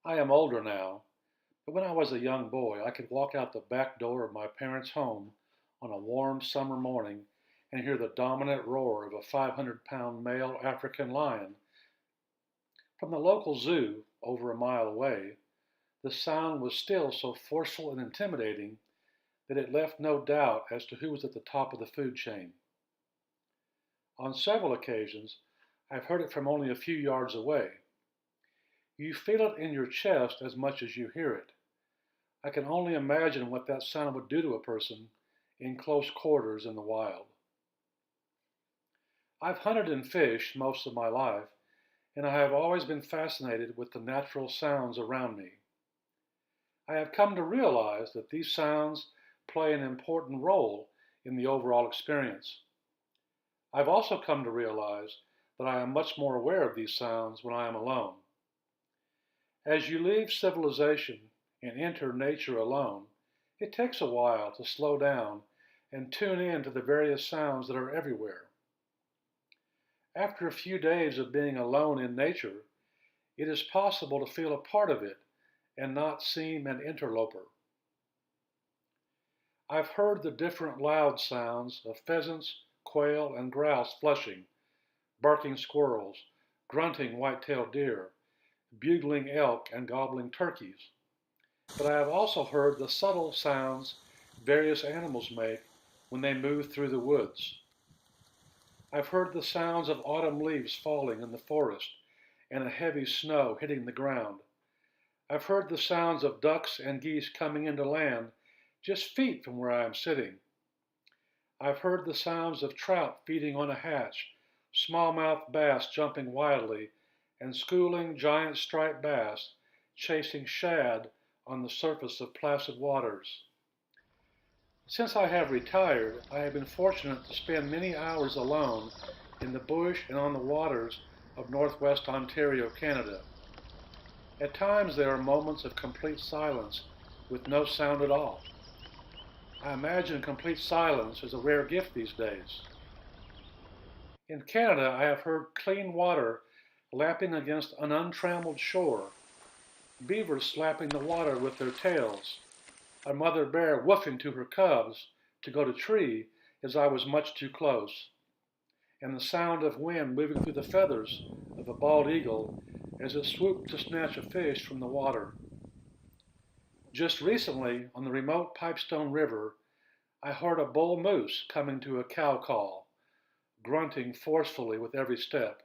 I am older now, but when I was a young boy, I could walk out the back door of my parents' home on a warm summer morning and hear the dominant roar of a 500-pound male African lion. From the local zoo, over a mile away, the sound was still so forceful and intimidating that it left no doubt as to who was at the top of the food chain. On several occasions, I've heard it from only a few yards away. You feel it in your chest as much as you hear it. I can only imagine what that sound would do to a person in close quarters in the wild. I've hunted and fished most of my life, and I have always been fascinated with the natural sounds around me. I have come to realize that these sounds play an important role in the overall experience. I've also come to realize that I am much more aware of these sounds when I am alone. As you leave civilization and enter nature alone, it takes a while to slow down and tune in to the various sounds that are everywhere. After a few days of being alone in nature, it is possible to feel a part of it and not seem an interloper. I've heard the different loud sounds of pheasants, quail, and grouse flushing, barking squirrels, grunting white-tailed deer, bugling elk, and gobbling turkeys. But I have also heard the subtle sounds various animals make when they move through the woods. I've heard the sounds of autumn leaves falling in the forest and a heavy snow hitting the ground. I've heard the sounds of ducks and geese coming into land just feet from where I am sitting. I've heard the sounds of trout feeding on a hatch, smallmouth bass jumping wildly, and schooling giant striped bass chasing shad on the surface of placid waters. Since I have retired, I have been fortunate to spend many hours alone in the bush and on the waters of northwest Ontario, Canada. At times there are moments of complete silence with no sound at all. I imagine complete silence is a rare gift these days. In Canada, I have heard clean water lapping against an untrammeled shore, beavers slapping the water with their tails, a mother bear woofing to her cubs to go to tree as I was much too close, and the sound of wind moving through the feathers of a bald eagle as it swooped to snatch a fish from the water. Just recently, on the remote Pipestone River, I heard a bull moose coming to a cow call, grunting forcefully with every step,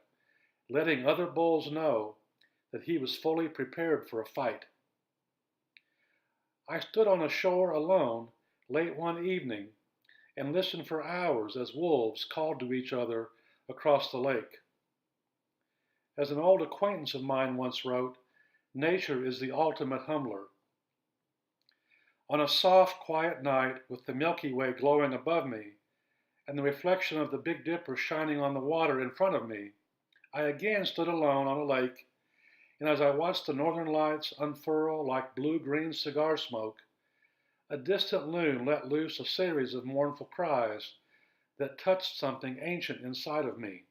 letting other bulls know that he was fully prepared for a fight. I stood on a shore alone late one evening and listened for hours as wolves called to each other across the lake. As an old acquaintance of mine once wrote, nature is the ultimate humbler. On a soft, quiet night with the Milky Way glowing above me and the reflection of the Big Dipper shining on the water in front of me, I again stood alone on a lake, and as I watched the northern lights unfurl like blue-green cigar smoke, a distant loon let loose a series of mournful cries that touched something ancient inside of me.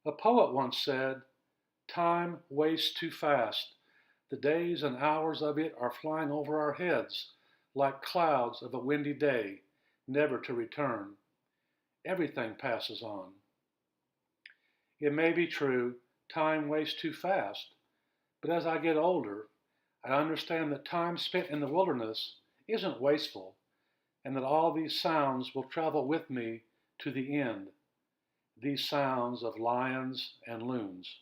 A poet once said, "Time wastes too fast. The days and hours of it are flying over our heads like clouds of a windy day, never to return. Everything passes on." It may be true, time wastes too fast, but as I get older, I understand that time spent in the wilderness isn't wasteful, and that all these sounds will travel with me to the end, these sounds of lions and loons.